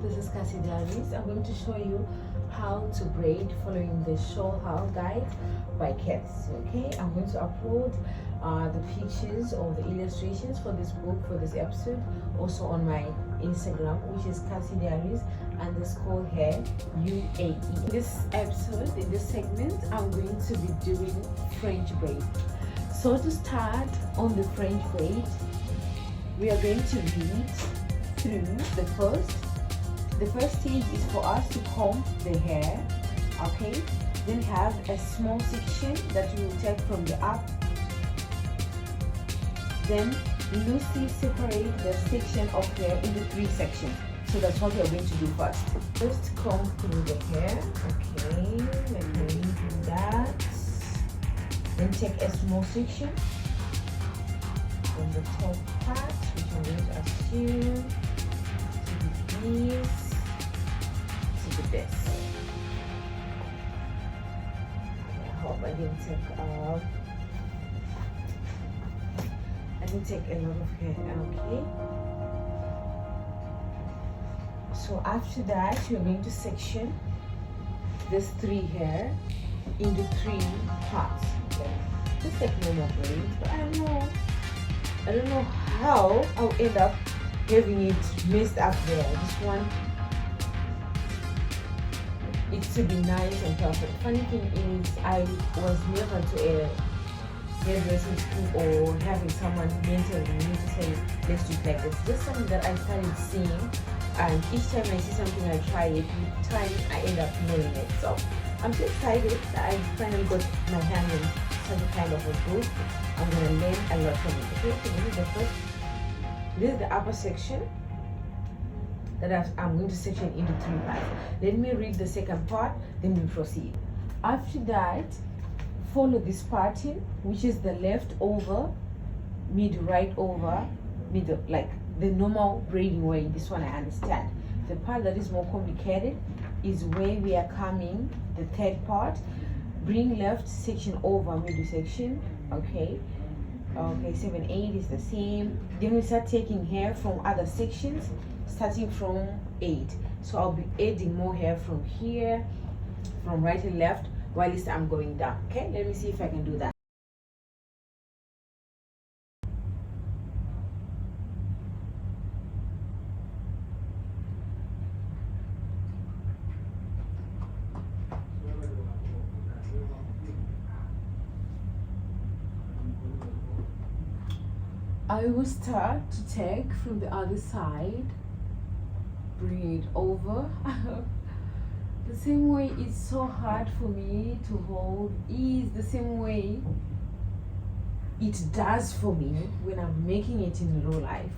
this is Cassie Diaries. I'm going to show you how to braid following the show how guide by Cass. Okay, I'm going to upload the pictures or the illustrations for this book, for this episode, also on my Instagram, which is Cassie Diaries _ hair UAE. In this episode, in this segment, I'm going to be doing French braid. So to start on the French braid, we are going to read through the first stage is for us to comb the hair, okay? Then have a small section that we will take from the up, then loosely separate the section of hair into 3 sections. So that's what we are going to do first. First comb through the hair, okay, let me do that. Then take a small section from the top part, which I'm going to assume to be this to be this. I hope I didn't take a lot of hair, okay? So after that, you're going to section this 3 hair into 3 parts. Okay? Just like normal braids, but I don't know how I'll end up having it messed up there. This one, it should be nice and perfect. Funny thing is, I was never to a hairdressing school or having someone mentoring me to say, let's do it like this. Just something that I started seeing, and each time I see something, I try it. With time, I end up knowing it. So I'm so excited that I finally got my hand in such a kind of a book. I'm gonna learn a lot from it. Okay, so this is the upper section that I'm going to section into 3 parts. Let me read the second part, then we proceed. After that, follow this pattern, which is the left over, mid, right over, middle, like the normal braiding way. This one I understand. The part that is more complicated is where we are coming, the third part. Bring left section over middle section, okay? Okay, 7, 8 is the same. Then we start taking hair from other sections, starting from 8. So I'll be adding more hair from here, from right and left, while I'm going down. Okay, let me see if I can do that. I will start to take from the other side, bring it over. The same way it's so hard for me to hold is the same way it does for me when I'm making it in real life.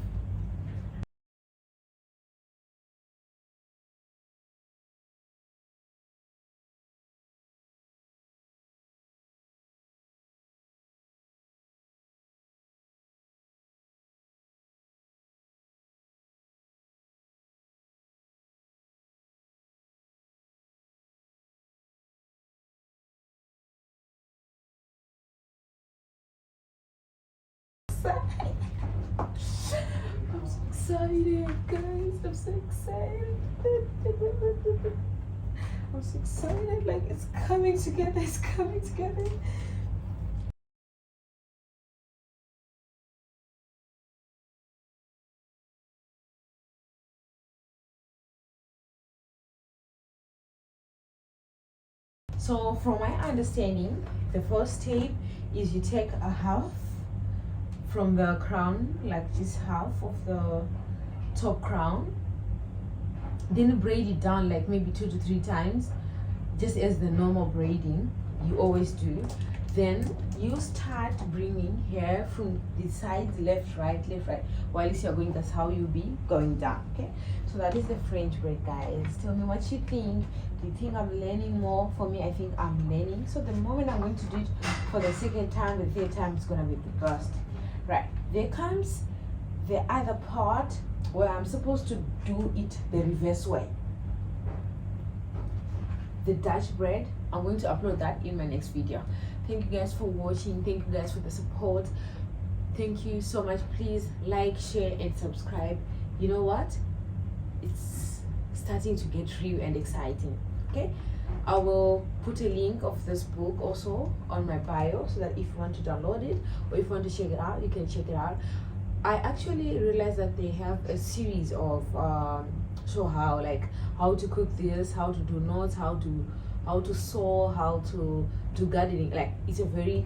I'm so excited, guys. I'm so excited. I'm so excited. Like, it's coming together. It's coming together. So from my understanding, the first step is you take a half from the crown, like this half of the top crown, then you braid it down like maybe 2 to 3 times, just as the normal braiding you always do. Then you start bringing hair from the sides, left, right, while you're going. That's how you'll be going down. Okay, so that is the French braid, guys. Tell me what you think. Do you think I'm learning more? For me, I think I'm learning. So the moment I'm going to do it for the second time, the third time, it's gonna be the best. Right, there comes the other part where I'm supposed to do it the reverse way. The Dutch braid, I'm going to upload that in my next video. Thank you guys for watching. Thank you guys for the support. Thank you so much. Please like, share, and subscribe. You know what? It's starting to get real and exciting. Okay, I will put a link of this book also on my bio, so that if you want to download it or if you want to check it out, you can check it out. I actually realized that they have a series of show how to cook this, how to do knots, how to sew, how to do gardening. Like, it's a very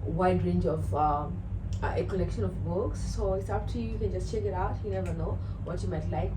wide range of a collection of books. So it's up to you. You can just check it out. You never know what you might like.